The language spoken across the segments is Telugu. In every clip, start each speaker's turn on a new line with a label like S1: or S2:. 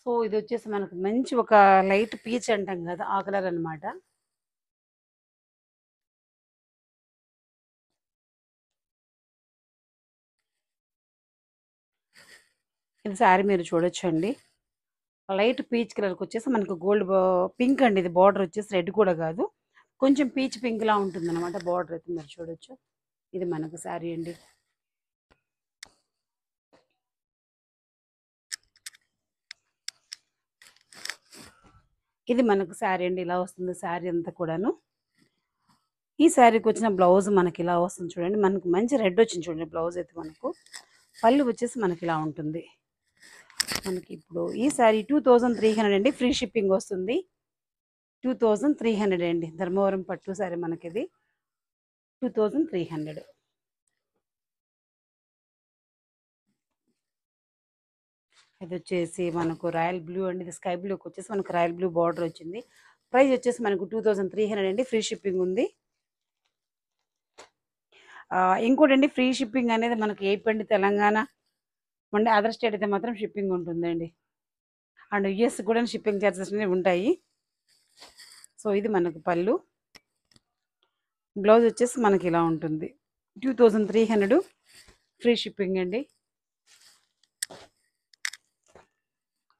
S1: సో ఇది వచ్చేసి మనకు మంచి ఒక లైట్ పీచ్ అంటాం కదా, ఆ కలర్ అనమాట. ఇది శారీ మీరు చూడొచ్చండి. లైట్ పీచ్ కలర్కి వచ్చేసి మనకు గోల్డ్ పింక్ అండి. ఇది బార్డర్ వచ్చేసి రెడ్ కూడా కాదు, కొంచెం పీచ్ పింక్ లా ఉంటుంది అనమాట బార్డర్ అయితే మీరు చూడొచ్చు. ఇది మనకు శారీ అండి. ఇది మనకు శారీ అండి. ఇలా వస్తుంది శారీ అంతా కూడాను. ఈ శారీకి వచ్చిన బ్లౌజ్ మనకి ఇలా వస్తుంది చూడండి. మనకు మంచి రెడ్ వచ్చింది చూడండి బ్లౌజ్ అయితే. మనకు పళ్ళు వచ్చేసి మనకి ఇలా ఉంటుంది. మనకి ఇప్పుడు ఈ శారీ 2300 అండి. ఫ్రీ షిప్పింగ్ వస్తుంది. 2300 అండి. ధర్మవరం పట్టు శారీ మనకి ఇది 2300. ఇది వచ్చేసి మనకు రాయల్ బ్లూ అండి. ఇది స్కై బ్లూకి వచ్చేసి మనకు రాయల్ బ్లూ బార్డర్ వచ్చింది. ప్రైస్ వచ్చేసి మనకు 2300 అండి. ఫ్రీ షిప్పింగ్ ఉంది. ఇంకోటండి, ఫ్రీ షిప్పింగ్ అనేది మనకు ఏపీ అండి, తెలంగాణ అండి, అదర్ స్టేట్ అయితే మాత్రం షిప్పింగ్ ఉంటుందండి. అండ్ యుఎస్ కూడా షిప్పింగ్ ఛార్జెస్ అనేవి ఉంటాయి. సో ఇది మనకు పళ్ళు. బ్లౌజ్ వచ్చేసి మనకి ఇలా ఉంటుంది. 2300 ఫ్రీ షిప్పింగ్ అండి.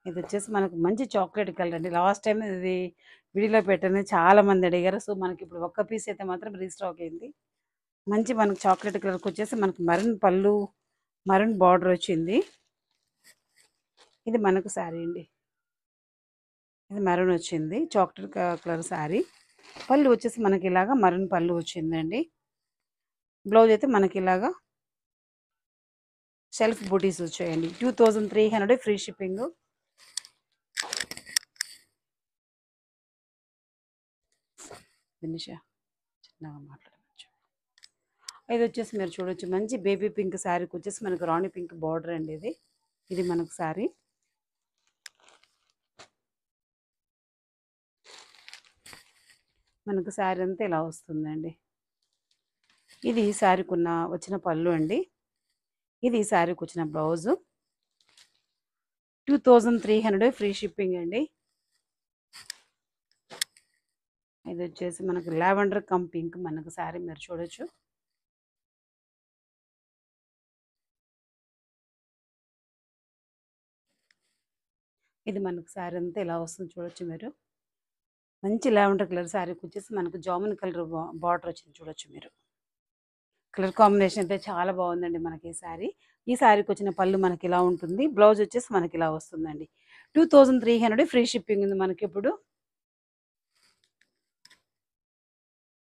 S1: ఇది వచ్చేసి మనకు మంచి చాక్లెట్ కలర్ అండి. లాస్ట్ టైం ఇది వీడియోలో పెట్టని చాలా మంది అడిగారు. సో మనకి ఇప్పుడు ఒక్క పీస్ అయితే మాత్రం రీస్టాక్ అయింది. మంచి మనకు చాక్లెట్ కలర్కి వచ్చేసి మనకు మరూన్ పళ్ళు, మరూన్ బార్డర్ వచ్చింది. ఇది మనకు శారీ అండి. ఇది మరూన్ వచ్చింది, చాక్లెట్ కలర్ శారీ. పళ్ళు వచ్చేసి మనకి ఇలాగా మరూన్ పళ్ళు వచ్చిందండి. బ్లౌజ్ అయితే మనకి ఇలాగా సెల్ఫ్ బూటీస్ వచ్చాయండి. 2300 ఫ్రీ షిప్పింగ్. దినిషా చిన్నగా మాట్లాడవచ్చు. ఇది వచ్చేసి మీరు చూడొచ్చు, మంచి బేబీ పింక్ శారీకి వచ్చేసి మనకు రాణి పింక్ బార్డర్ అండి. ఇది మనకు శారీ. మనకు శారీ అంతా ఇలా వస్తుందండి. ఇది శారీకి వచ్చిన పళ్ళు అండి. ఇది శారీకి వచ్చిన బ్లౌజు. 2300 ఫ్రీ షిప్పింగ్ అండి. ఇది వచ్చేసి మనకు లావెండర్ కమ్ పింక్ మనకు శారీ మీరు చూడొచ్చు. ఇది మనకు శారీ అంతా ఇలా వస్తుంది చూడొచ్చు మీరు. మంచి లావెండర్ కలర్ శారీకి వచ్చేసి మనకు జామున్ కలర్ బార్డర్ వచ్చింది చూడొచ్చు మీరు. కలర్ కాంబినేషన్ అయితే చాలా బాగుందండి మనకి ఈ శారీ. ఈ శారీకి వచ్చిన పళ్ళు మనకి ఇలా ఉంటుంది. బ్లౌజ్ వచ్చేసి మనకి ఇలా వస్తుందండి. 2300 ఫ్రీ షిప్పింగ్ ఉంది మనకి ఇప్పుడు.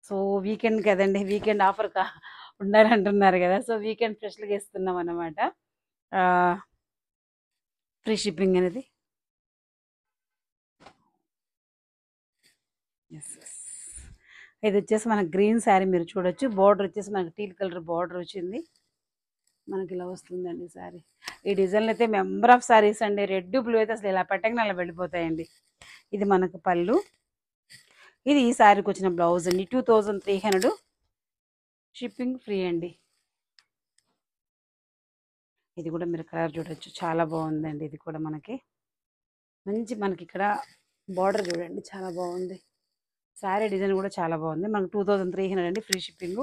S1: సో వీకెండ్ కదండి, వీకెండ్ ఆఫర్ ఉండాలంటున్నారు కదా. సో వీకెండ్ స్పెషల్గా ఇస్తున్నాం అన్నమాట ఫ్రీ షిప్పింగ్ అనేది. ఇది వచ్చేసి మనకి గ్రీన్ శారీ మీరు చూడొచ్చు. బార్డర్ వచ్చేసి మనకి టీల్ కలర్ బార్డర్ వచ్చింది. మనకి ఇలా వస్తుందండి శారీ. ఈ డిజైన్లు అయితే మెంబర్ ఆఫ్ శారీస్ అండి. రెడ్ బ్లూ అయితే అసలు ఇలా పెట్టగానే అలా వెళ్ళిపోతాయండి. ఇది మనకు పళ్ళు. ఇది ఈ శారీకి వచ్చిన బ్లౌజ్ అండి. 2300 షిప్పింగ్ ఫ్రీ అండి. ఇది కూడా మీరు కలర్ చూడొచ్చు, చాలా బాగుందండి. ఇది కూడా మనకి మంచి మనకి ఇక్కడ బార్డర్ చూడండి, చాలా బాగుంది. శారీ డిజైన్ కూడా చాలా బాగుంది. మనకు 2300 అండి. Free shipping.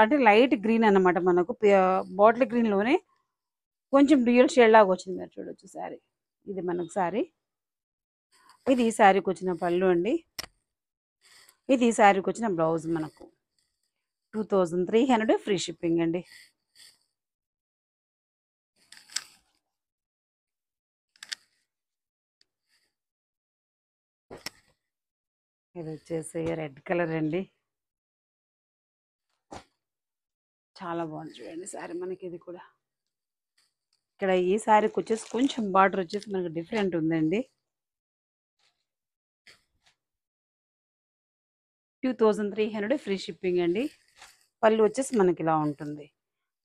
S1: అంటే లైట్ గ్రీన్ అనమాట. మనకు బాటిల్ గ్రీన్లోనే కొంచెం డ్యూయల్ షేడ్ లాగా వచ్చింది మీరు చూడొచ్చు శారీ. ఇది మనకు శారీ. ఇది ఈ శారీకి వచ్చిన పళ్ళు అండి. ఇది ఈ శారీకి వచ్చిన బ్లౌజ్. మనకు 2300 ఫ్రీ షిప్పింగ్ అండి. ఇది వచ్చేసి రెడ్ కలర్ అండి. చాలా బాగుంది చూడండి శారీ మనకి. ఇది కూడా ఇక్కడ ఈ శారీకి వచ్చేసి కొంచెం బార్డర్ వచ్చేసి మనకు డిఫరెంట్ ఉందండి. 2300 ఫ్రీ షిప్పింగ్ అండి. పళ్ళు వచ్చేసి మనకి ఇలా ఉంటుంది.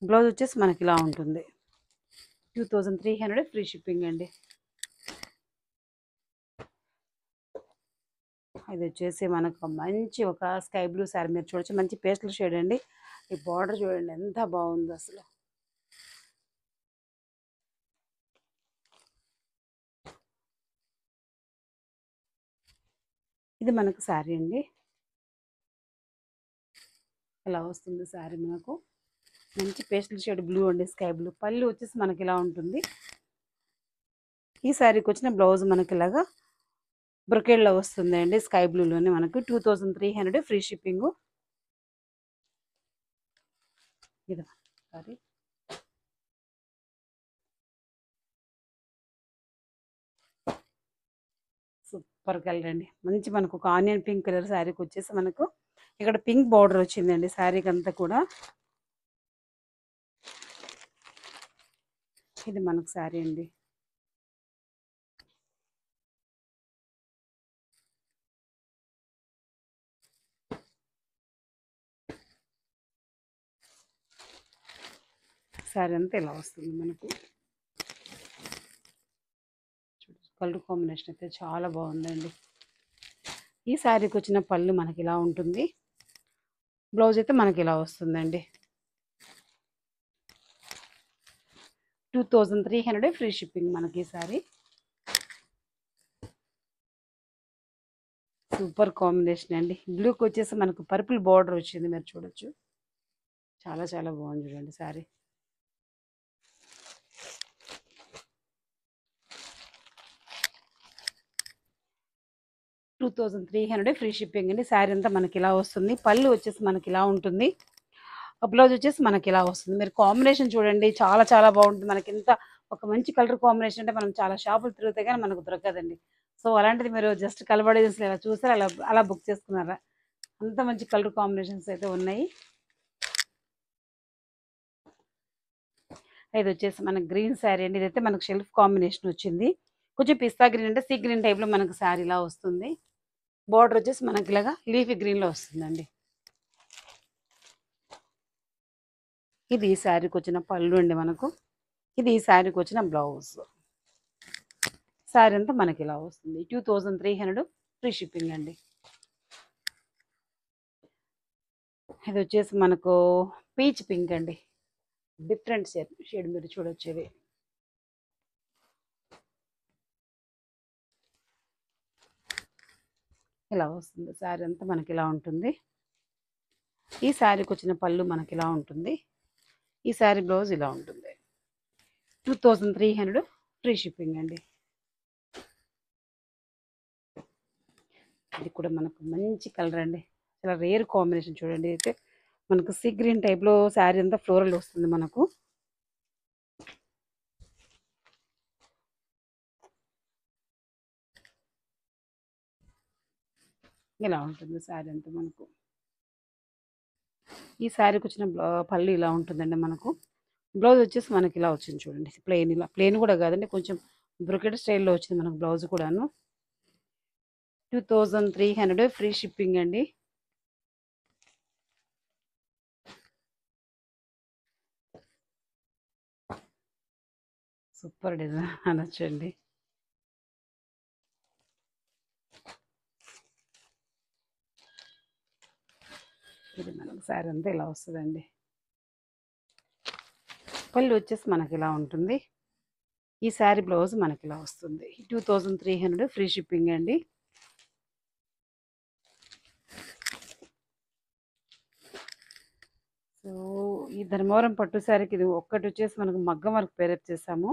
S1: బ్లౌజ్ వచ్చేసి మనకి ఇలా ఉంటుంది. 2300 ఫ్రీ షిప్పింగ్ అండి. ఇది వచ్చేసి మనకు మంచి ఒక స్కై బ్లూ శారీ మీరు చూడొచ్చు. మంచి పేస్టల్ షేడ్ అండి. ఈ బార్డర్ చూడండి ఎంత బాగుంది అసలు. ఇది మనకు శారీ అండి. ఇలా వస్తుంది శారీ మనకు. మంచి పేస్టల్ షేడ్ బ్లూ అండి, స్కై బ్లూ. పళ్ళు వచ్చేసి మనకి ఇలా ఉంటుంది. ఈ శారీకి వచ్చిన బ్లౌజ్ మనకి ఇలాగా బ్రొకేడ్లో వస్తుంది అండి, స్కై బ్లూలోనే. మనకు 2300 ఫ్రీ షిప్పింగ్. ఇది సారీ సూపర్ కలర్ అండి. మంచి మనకు ఒక ఆనియన్ పింక్ కలర్ శారీకి వచ్చేసి మనకు ఇక్కడ పింక్ బార్డర్ వచ్చిందండి శారీకి అంతా కూడా. ఇది మనకు శారీ అండి. శారీ అంతా ఇలా వస్తుంది మనకు. కలర్ కాంబినేషన్ అయితే చాలా బాగుందండి. ఈ శారీకి వచ్చిన పళ్ళు మనకి ఇలా ఉంటుంది. బ్లౌజ్ అయితే మనకి ఇలా వస్తుందండి. 2300 ఫ్రీ షిప్పింగ్ మనకి ఈ శారీ. సూపర్ కాంబినేషన్ అండి. బ్లూకి వచ్చేసి మనకు పర్పుల్ బార్డర్ వచ్చింది, మీరు చూడొచ్చు. చాలా చాలా బాగుంది చూడండి శారీ. $2300 ఫ్రీ షిప్పింగ్ అండి. శారీ అంతా మనకి ఇలా వస్తుంది. పళ్ళు వచ్చేసి మనకి ఇలా ఉంటుంది. బ్లౌజ్ వచ్చేసి మనకి ఇలా వస్తుంది. మీరు కాంబినేషన్ చూడండి, చాలా చాలా బాగుంటుంది. మనకి ఇంత ఒక మంచి కలర్ కాంబినేషన్ అంటే మనం చాలా షాపులు తిరిగితే కానీ మనకు దొరకదండి. సో అలాంటిది మీరు జస్ట్ కలబడేసి ఇలా చూసారా, అలా అలా బుక్ చేసుకున్నారా? అంత మంచి కలర్ కాంబినేషన్స్ అయితే ఉన్నాయి. ఇది వచ్చేసి మనకు గ్రీన్ శారీ అండి. ఇదైతే మనకు షెల్ఫ్ కాంబినేషన్ వచ్చింది. కొంచెం పిస్తా గ్రీన్ అంటే సీ గ్రీన్ టైప్లో మనకు శారీ ఇలా వస్తుంది. బార్డర్ వచ్చేసి మనకి ఇలాగా లీఫీ గ్రీన్లో వస్తుందండి. ఇది ఈ శారీకి వచ్చిన పళ్ళు అండి మనకు. ఇది ఈ శారీకి వచ్చిన బ్లౌజ్. శారీ అంతా మనకి ఇలా వస్తుంది. 2300 ఫ్రీ షిప్పింగ్ అండి. ఇది వచ్చేసి మనకు పీచ్ పింక్ అండి, డిఫరెంట్ షేడ్ మీరు చూడొచ్చు. ఇది ఇలా వస్తుంది. శారీ అంతా మనకి ఇలా ఉంటుంది. ఈ శారీకి వచ్చిన పళ్ళు మనకి ఇలా ఉంటుంది. ఈ శారీ బ్లౌజ్ ఇలా ఉంటుంది. 2300 ఫ్రీ షిప్పింగ్ అండి. ఇది కూడా మనకు మంచి కలర్ అండి, చాలా రేర్ కాంబినేషన్ చూడండి. అయితే మనకు సీ గ్రీన్ టైప్లో శారీ అంతా ఫ్లోరల్ వస్తుంది మనకు. ఇలా ఉంటుంది శారీ అంతా మనకు. ఈ శారీకి వచ్చిన పళ్ళు ఇలా ఉంటుందండి మనకు. బ్లౌజ్ వచ్చేసి మనకి ఇలా వచ్చింది చూడండి, ప్లెయిన్. ఇలా ప్లెయిన్ కూడా కాదండి, కొంచెం బ్రొకెట్ స్టైల్లో వచ్చింది మనకు బ్లౌజ్ కూడాను. 2300 ఫ్రీ షిప్పింగ్ అండి. సూపర్ డిజైన్ అనొచ్చండి. ఇది మనకు శారీ అంతా ఇలా వస్తుందండి. పళ్ళు వచ్చేసి మనకి ఇలా ఉంటుంది. ఈ శారీ బ్లౌజ్ మనకి ఇలా వస్తుంది. 2300 ఫ్రీ షిప్పింగ్ అండి. సో ఈ ధర్మవరం పట్టు శారీకి ఇది ఒక్కటి వచ్చేసి మనకు మగ్గం వర్క్ పేరప్ చేసాము.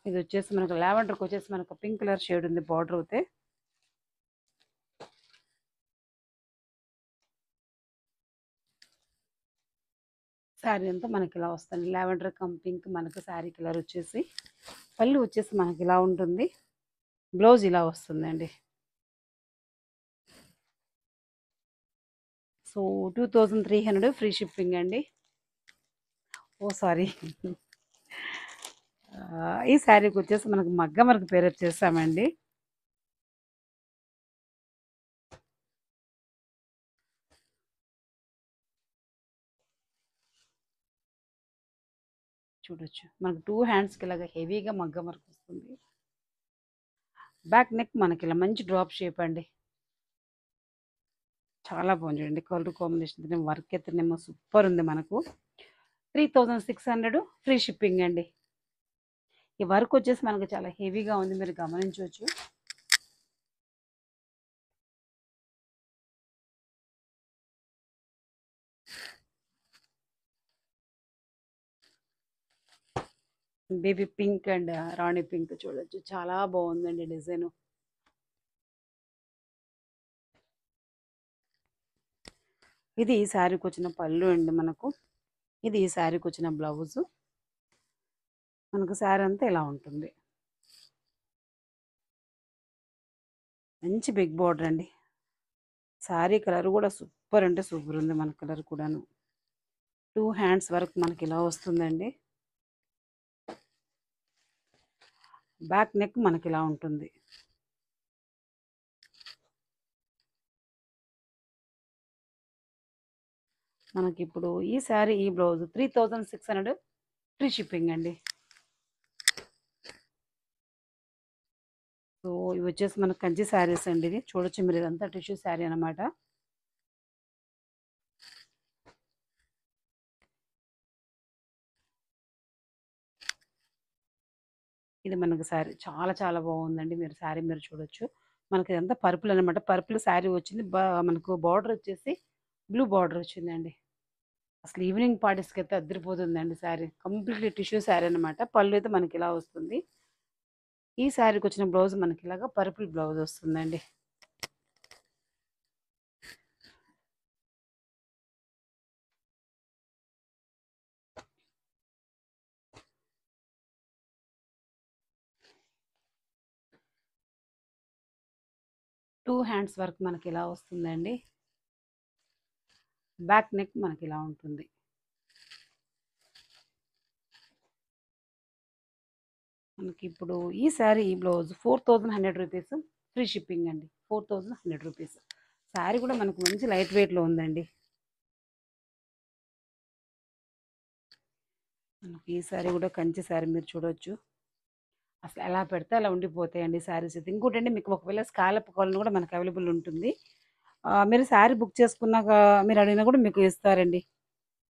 S1: ఇది వచ్చేసి మనకు లావెండర్కి వచ్చేసి మనకు పింక్ కలర్ షేడ్ ఉంది బార్డర్ అయితే. శారీ అంతా మనకి ఇలా వస్తుంది. లావెండర్ కమ్ పింక్ మనకు శారీ కలర్ వచ్చేసి. పళ్ళు వచ్చేసి మనకి ఇలా ఉంటుంది. బ్లౌజ్ ఇలా వస్తుందండి. సో 2300 ఫ్రీ షిప్పింగ్ అండి. ఓ సారీ, ఈ శారీకి వచ్చేసి మనకు మగ్గం వర్క్ పేరప్ చేస్తామండి. చూడొచ్చు మనకు 2 హ్యాండ్స్కి ఇలాగా హెవీగా మగ్గం వర్క్ వస్తుంది. బ్యాక్ నెక్ మనకి ఇలా మంచి డ్రాప్ షేప్ అండి, చాలా బాగుంది చూడండి. కలర్ కాంబినేషన్ వర్క్ అయితేనేమో సూపర్ ఉంది మనకు. 3600 ఫ్రీ షిప్పింగ్ అండి. ఈ వర్క్ వచ్చేసి మనకు చాలా హెవీగా ఉంది, మీరు గమనించవచ్చు. Baby pink and Rani pink చూడొచ్చు. చాలా బాగుందండి డిజైన్. ఇది ఈ శారీకి వచ్చిన పళ్ళు అండి మనకు. ఇది ఈ శారీకి వచ్చిన బ్లౌజ్. మనకు శారీ అంతా ఇలా ఉంటుంది. మంచి బిగ్ బార్డర్ అండి. శారీ కలర్ కూడా సూపర్ అంటే సూపర్ ఉంది. మన కలర్ కూడాను 2 హ్యాండ్స్ వరకు మనకి ఇలా వస్తుందండి. బ్యాక్ నెక్ మనకి ఇలా ఉంటుంది. మనకి ఇప్పుడు ఈ శారీ ఈ బ్లౌజ్ 3600 ఫ్రీ షిప్పింగ్ అండి. సో ఇవి వచ్చేసి మనకు కంచి శారీస్ అండి. ఇది చూడొచ్చు మీరు, ఇదంతా టిష్యూ శారీ అనమాట. ఇది మనకు శారీ చాలా చాలా బాగుందండి. మీరు శారీ మీరు చూడొచ్చు. మనకి ఇదంతా పర్పుల్ అనమాట. పర్పుల్ శారీ వచ్చింది. మనకు బార్డర్ వచ్చేసి బ్లూ బార్డర్ వచ్చిందండి. అసలు ఈవినింగ్ పార్టీస్కి అయితే అద్దరిపోతుందండి శారీ. కంప్లీట్లీ టిష్యూ శారీ అనమాట. పళ్ళు అయితే మనకి ఇలా వస్తుంది. ఈ శారీకి వచ్చిన బ్లౌజ్ మనకి ఇలాగా పర్పుల్ బ్లౌజ్ వస్తుందండి. టూ హ్యాండ్స్ వర్క్ మనకి ఇలా వస్తుందండి. బ్యాక్ నెక్ మనకి ఇలా ఉంటుంది. మనకి ఇప్పుడు ఈ శారీ ఈ బ్లౌజ్ 4100 రూపీస్ ఫ్రీ షిప్పింగ్ అండి. 4100 రూపీస్. శారీ కూడా మనకు మంచి లైట్ వెయిట్లో ఉందండి. మనకి ఈ శారీ కూడా కంచి శారీ మీరు చూడొచ్చు. అసలు ఎలా పెడితే అలా ఉండిపోతాయండి శారీస్ అయితే. ఇంకోటండి, మీకు ఒకవేళ స్కాలప్ కాలనీ కూడా మనకు అవైలబుల్ ఉంటుంది. మీరు శారీ బుక్ చేసుకున్నాక మీరు అడిగినా కూడా మీకు ఇస్తారండి.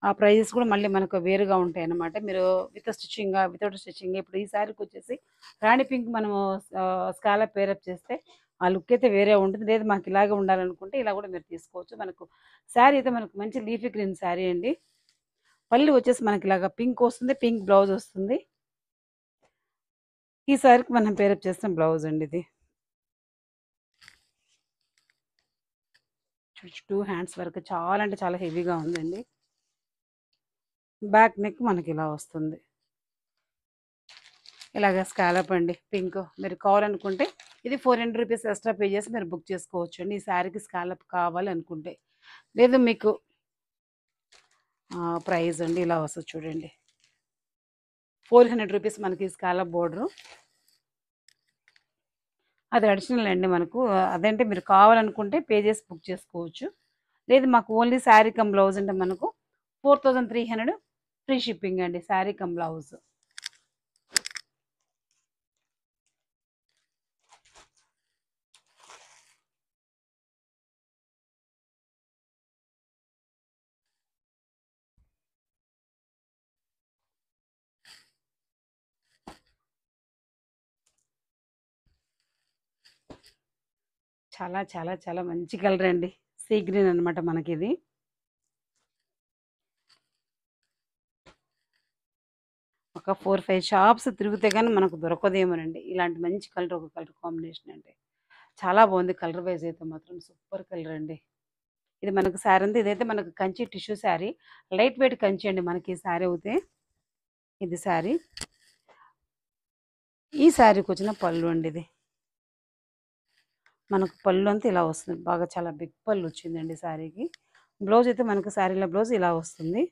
S1: ఆ ప్రైజెస్ కూడా మళ్ళీ మనకు వేరుగా ఉంటాయి అన్నమాట. మీరు విత్ స్టిచ్చింగ్ వితౌట్ స్టిచ్చింగ్. ఇప్పుడు ఈ శారీకి వచ్చేసి రాణి పింక్ మనము స్కాలప్ పేరప్ చేస్తే ఆ లుక్ అయితే వేరే ఉంటుంది. లేదు మాకు ఇలాగే ఉండాలనుకుంటే ఇలా కూడా మీరు తీసుకోవచ్చు. మనకు శారీ అయితే మనకు మంచి లీఫీ గ్రీన్ శారీ అండి. పళ్ళు వచ్చేసి మనకి ఇలాగా పింక్ వస్తుంది. పింక్ బ్లౌజ్ వస్తుంది. ఈ శారీకి మనం పేరప్ చేసిన బ్లౌజ్ అండి ఇది. టూ హ్యాండ్స్ వరకు చాలా అంటే చాలా హెవీగా ఉందండి. బ్యాక్ నెక్ మనకి ఇలా వస్తుంది. ఇలాగ స్కాలప్ అండి పింక్. మీరు కావాలనుకుంటే ఇది 400 రూపీస్ ఎక్స్ట్రా పే చేసి మీరు బుక్ చేసుకోవచ్చు అండి. ఈ శారీకి స్కాలప్ కావాలి అనుకుంటే. లేదు మీకు ప్రైస్ అండి ఇలా వస్తుంది చూడండి. 400 రూపీస్ మనకి స్కాలప్ బోర్డరు. అది అడిషనల్ అండి మనకు. అదంటే మీరు కావాలనుకుంటే పే చేసి బుక్ చేసుకోవచ్చు. లేదు మాకు ఓన్లీ శారీ కమ్ బ్లౌజ్ అంటే మనకు 4300 ఫ్రీ షిప్పింగ్ అండి. Sari come blouse. చాలా చాలా చాలా మంచి కలర్ అండి. సీ గ్రీన్ అనమాట మనకి ఇది. ఒక 4-5 షాప్స్ తిరిగితే కానీ మనకు దొరకదేమోనండి ఇలాంటి మంచి కలర్. ఒక కలర్ కాంబినేషన్ అంటే చాలా బాగుంది. కలర్ వైజ్ అయితే మాత్రం సూపర్ కలర్ అండి. ఇది మనకు శారీ అంతా ఇదైతే మనకు Kanchi tissue sari. Light weight Kanchi అండి మనకి ఈ శారీ అవుతే. ఇది శారీ. ఈ శారీకి వచ్చిన పళ్ళు అండి ఇది. మనకు పళ్ళు అంతా ఇలా వస్తుంది. బాగా చాలా బిగ్ పళ్ళు వచ్చిందండి శారీకి. బ్లౌజ్ అయితే మనకు శారీలో బ్లౌజ్ ఇలా వస్తుంది.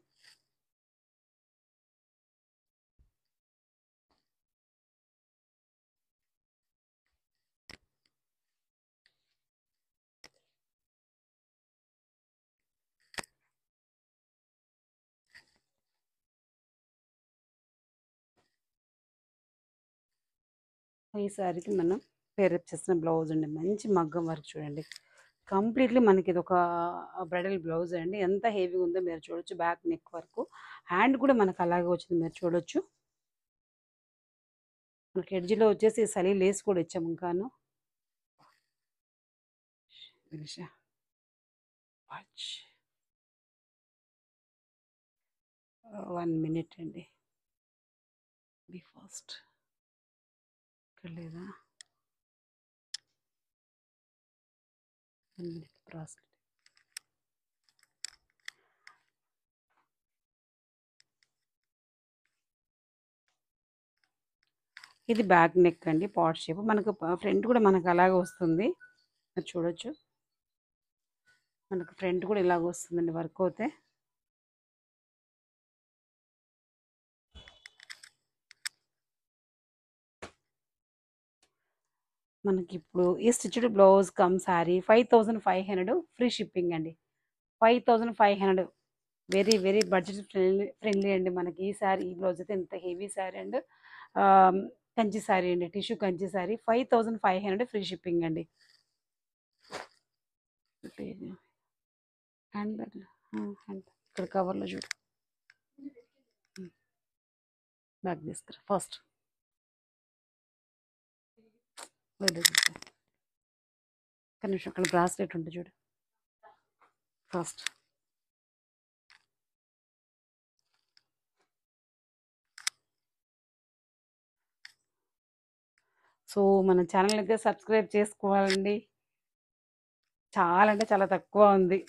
S1: ఈ శారీకి మనం పేరప్ చేసిన బ్లౌజ్ అండి. మంచి మగ్గం వర్క్ చూడండి. కంప్లీట్లీ మనకి ఇది ఒక బ్రైడల్ బ్లౌజ్ అండి. ఎంత హెవీ ఉందో మీరు చూడొచ్చు. బ్యాక్ నెక్ వరకు హ్యాండ్ కూడా మనకు అలాగే వచ్చింది మీరు చూడొచ్చు. మనకి ఎడ్జ్లో వచ్చేసి సలీ లేస్ కూడా ఇచ్చాము ఇంకాను. 1 మినిట్ అండి. Be fast. ఇక్కడ లేదా? 1 minute బ్రాస్లెట్. ఇది బ్యాక్ నెక్ అండి, పాట్ షేప్. మనకు ఫ్రంట్ కూడా మనకు అలాగే వస్తుంది, అది చూడొచ్చు. మనకు ఫ్రంట్ కూడా ఇలాగ వస్తుందండి వర్క్ అవుతే. మనకి ఇప్పుడు ఈ stitched blouse come sari 5500 free shipping అండి. 5500 వెరీ వెరీ బడ్జెట్ ఫ్రెండ్లీ అండి. మనకి ఈ శారీ, ఈ బ్లౌజ్ అయితే ఇంత హెవీ శారీ అండ్ కంచి శారీ అండి, tissue Kanchi sari 5500 free shipping అండి. హ్యాండ్ బ్యాగ్, ఇక్కడ కవర్లో చూడు, బ్యాగ్ తీసుకురా ఫస్ట్. ఒక్క నిమిషం, అక్కడ బ్రాస్లెట్ ఉంటుంది చూడు ఫస్ట్. సో మన ఛానల్ అయితే సబ్స్క్రైబ్ చేసుకోవాలండి. చాలా అంటే చాలా తక్కువ ఉంది.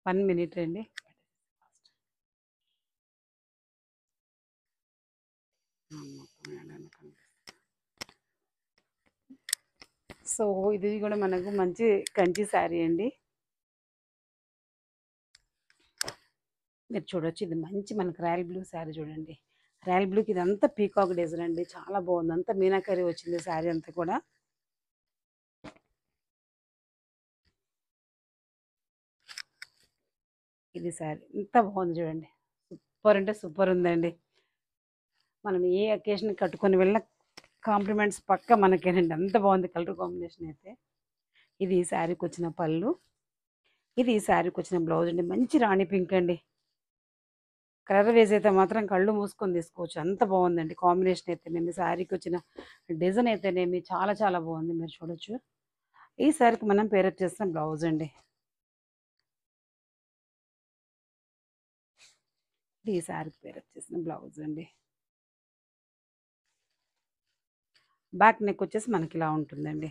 S1: 1 minute అండి. సో ఇది కూడా మనకు మంచి కంచి శారీ అండి. మీరు చూడొచ్చు, ఇది మంచి మనకు రాయల్ బ్లూ శారీ చూడండి. రాయల్ బ్లూకి ఇదంతా పీకాక్ డిజైన్ అండి, చాలా బాగుంది. అంతా మీనాకరీ వచ్చింది శారీ అంతా కూడా. ఇది శారీ ఎంత బాగుంది చూడండి, సూపర్ అంటే సూపర్ ఉందండి. మనం ఏ అకేషన్ కట్టుకొని వెళ్ళిన కాంప్లిమెంట్స్ పక్క మనకేనండి, అంత బాగుంది కలర్ కాంబినేషన్ అయితే. ఇది ఈ శారీకి వచ్చిన పళ్ళు, ఇది ఈ శారీకి వచ్చిన బ్లౌజ్ అండి. మంచి రాణి పింక్ అండి. కలర్ వేస్ అయితే మాత్రం కళ్ళు మూసుకొని తీసుకోవచ్చు, అంత బాగుందండి కాంబినేషన్ అయితేనేమి, శారీకి వచ్చిన డిజైన్ అయితేనేమి చాలా చాలా బాగుంది. మీరు చూడొచ్చు, ఈ శారీకి మనం పేరప్ చేసిన బ్లౌజ్ అండి. ఈ శారీకి పేరప్ చేసిన బ్లౌజ్ అండి. బ్యాక్ నెక్ వచ్చేసి మనకి ఇలా ఉంటుందండి.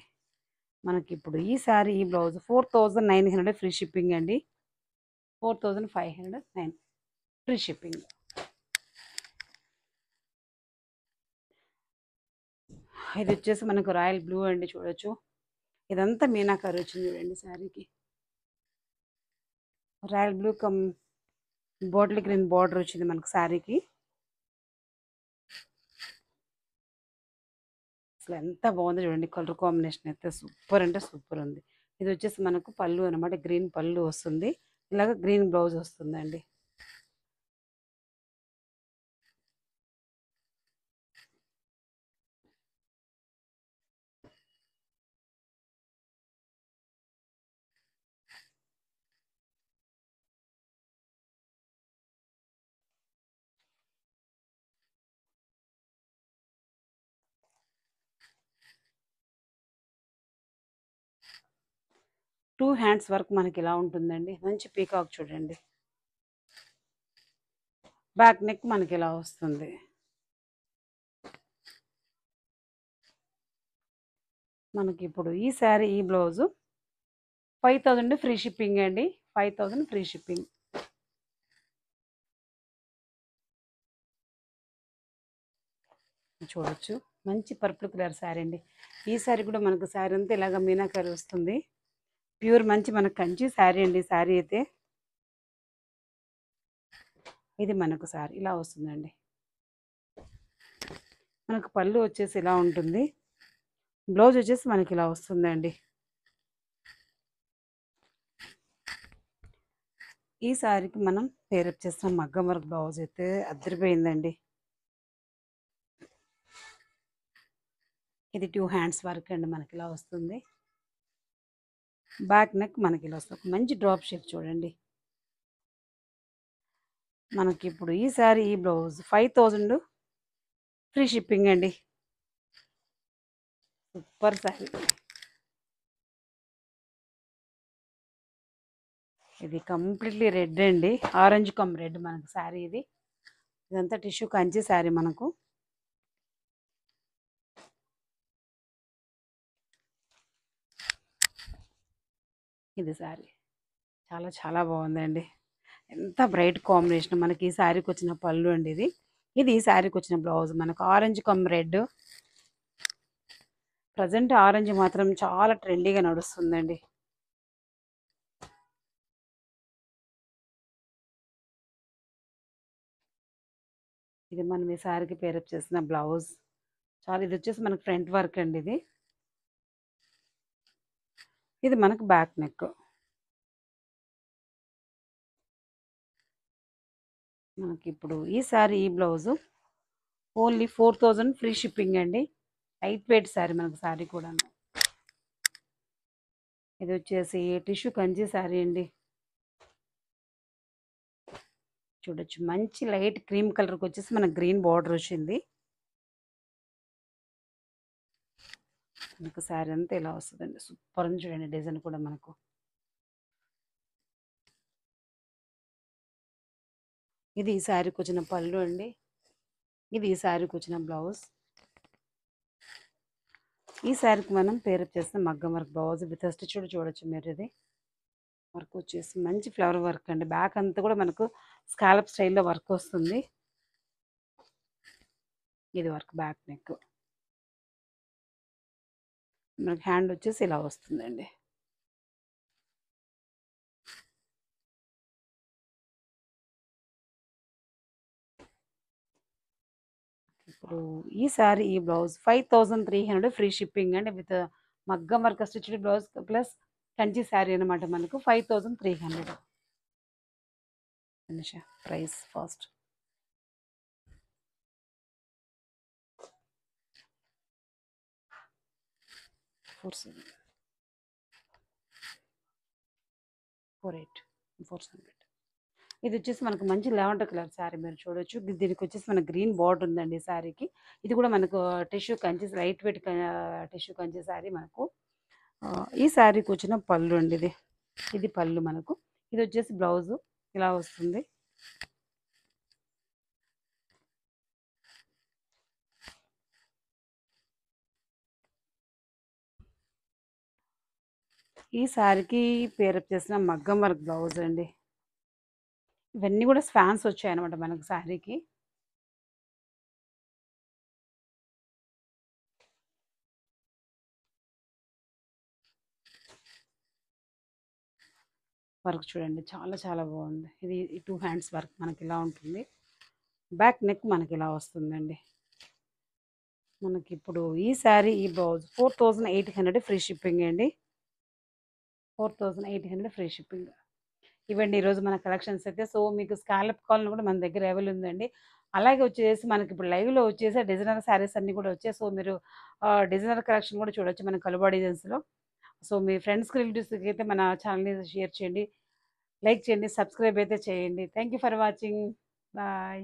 S1: మనకి ఇప్పుడు ఈ శారీ, ఈ బ్లౌజ్ 4900 ఫ్రీ షిప్పింగ్ అండి. 4509 ఫ్రీ షిప్పింగ్. ఇది వచ్చేసి మనకు రాయల్ బ్లూ అండి, చూడొచ్చు. ఇదంతా మీనాకరీ వచ్చింది చూడండి శారీకి. Royal blue come bottle green border వచ్చింది మనకు శారీకి. అసలు ఎంత బాగుందో చూడండి, కలర్ కాంబినేషన్ అయితే సూపర్ అంటే సూపర్ ఉంది. ఇది వచ్చేసి మనకు పళ్ళు అనమాట, గ్రీన్ పళ్ళు వస్తుంది, ఇలాగ గ్రీన్ బ్లౌజ్ వస్తుందండి. టూ హ్యాండ్స్ వర్క్ మనకి ఇలా ఉంటుందండి, మంచి పీకాక్ చూడండి. బ్యాక్ నెక్ మనకి ఇలా వస్తుంది. మనకి ఇప్పుడు ఈ శారీ, ఈ బ్లౌజు 5000 ఫ్రీ షిప్పింగ్ అండి. 5000 ఫ్రీ షిప్పింగ్. చూడొచ్చు, మంచి పర్పుల్ కలర్ శారీ అండి. ఈ శారీ కూడా మనకు శారీ అంతా ఇలాగ మీనాకరీ వస్తుంది, ప్యూర్ మంచి మనకు కంచి శారీ అండి. శారీ అయితే ఇది మనకు శారీ ఇలా వస్తుందండి. మనకు పళ్ళు వచ్చేసి ఇలా ఉంటుంది, బ్లౌజ్ వచ్చేసి మనకి ఇలా వస్తుందండి. ఈ శారీకి మనం పేరప్ చేసిన మగ్గం వర్క్ బ్లౌజ్ అయితే అదిరిపోయిందండి. ఇది టూ హ్యాండ్స్ వర్క్ అండి, మనకి ఇలా వస్తుంది. బ్యాక్ నెక్ మనకి ఇలా వస్తుంది, మంచి డ్రాప్ షేప్ చూడండి. మనకి ఇప్పుడు ఈ శారీ, ఈ బ్లౌజ్ 5000 ఫ్రీ షిప్పింగ్ అండి. సూపర్ శారీ. ఇది కంప్లీట్లీ రెడ్ అండి, ఆరెంజ్ కమ్ రెడ్ మనకు శారీ ఇది. ఇదంతా టిష్యూ కంచి శారీ మనకు. ఇది శారీ చాలా చాలా బాగుందండి. ఎంత బ్రైట్ కాంబినేషన్ మనకి ఈ శారీకి వచ్చిన పళ్ళు అండి ఇది. ఇది ఈ శారీకి వచ్చిన బ్లౌజ్ మనకు orange come red. Present orange మాత్రం చాలా ట్రెండీగా నడుస్తుందండి. ఇది మనం ఈ శారీకి పేరప్ చేసిన బ్లౌజ్. చాలా ఇది వచ్చేసి మనకు ఫ్రంట్ వర్క్ అండి ఇది. ఇది మనకు బ్యాక్ నెక్. మనకి ఇప్పుడు ఈ శారీ ఈ బ్లౌజు ఓన్లీ 4000 ఫ్రీ షిప్పింగ్ అండి. లైట్ వెయిట్ శారీ మనకు శారీ కూడా. ఇది వచ్చేసి టిష్యూ కంచి శారీ అండి. చూడొచ్చు మంచి లైట్ క్రీమ్ కలర్కి వచ్చేసి మనకు గ్రీన్ బార్డర్ వచ్చింది. మనకు శారీ అంతా ఇలా వస్తుందండి. సూపర్ అని చూడండి డిజైన్ కూడా మనకు. ఇది ఈ శారీకి వచ్చిన పళ్ళు అండి. ఇది ఈ శారీకి వచ్చిన బ్లౌజ్. ఈ శారీకి మనం పేరప్ చేసిన మగ్గం వర్క్ బ్లౌజ్ విత్ స్టిచ్ చూడొచ్చు మీరు. ఇది వర్క్ వచ్చేసి మంచి ఫ్లవర్ వర్క్ అండి. బ్యాక్ అంతా కూడా మనకు స్కాలప్ స్టైల్లో వర్క్ వస్తుంది. ఇది వర్క్ బ్యాక్ నెక్. మనకి హ్యాండ్ వచ్చేసి ఇలా వస్తుందండి. ఇప్పుడు ఈ శారీ ఈ బ్లౌజ్ 5300 ఫ్రీ షిప్పింగ్ అండి విత్ మగ్గం work stitched blouse plus Kanchi sari అనమాట. మనకు 5300 ప్రైస్ ఫాస్ట్. ఫోర్ 400. ఇది వచ్చేసి మనకు మంచి లావెండర్ కలర్ శారీ మీరు చూడొచ్చు. దీనికి వచ్చేసి మనకు గ్రీన్ బార్డర్ ఉందండి ఈ శారీకి. ఇది కూడా మనకు tissue Kanchi light weight tissue Kanchi sari మనకు. ఈ శారీకి వచ్చిన పళ్ళు అండి ఇది. ఇది పళ్ళు మనకు. ఇది వచ్చేసి బ్లౌజు ఇలా వస్తుంది. ఈ శారీకి పేరప్ చేసిన మగ్గం వర్క్ బ్లౌజ్ అండి. ఇవన్నీ కూడా ఫ్యాన్స్ వచ్చాయన్నమాట మనకు శారీకి. వర్క్ చూడండి చాలా చాలా బాగుంది. ఇది 2 హ్యాండ్స్ వర్క్ మనకి ఇలా ఉంటుంది. బ్యాక్ నెక్ మనకి ఇలా వస్తుందండి. మనకి ఇప్పుడు ఈ శారీ ఈ బ్లౌజ్ 4800 ఫ్రీ షిప్పింగ్ అండి. 4800 ఫ్రీ షిప్పింగ్. ఇవ్వండి ఈరోజు మన కలెక్షన్స్ అయితే. సో మీకు స్కాలప్ కాలనీ కూడా మన దగ్గర అవైలబుల్ ఉందండి. అలాగే వచ్చేసి మనకి ఇప్పుడు లైవ్లో వచ్చేసి డిజైనర్ శారీస్ అన్నీ కూడా వచ్చాయి. సో మీరు డిజైనర్ కలెక్షన్ కూడా చూడొచ్చు మన కలుబా డిజైన్స్లో. సో మీ ఫ్రెండ్స్కి రిలేటివ్స్కి అయితే మన ఛానల్ని షేర్ చేయండి, లైక్ చేయండి, సబ్స్క్రైబ్ అయితే చేయండి. Thank you for watching. Bye.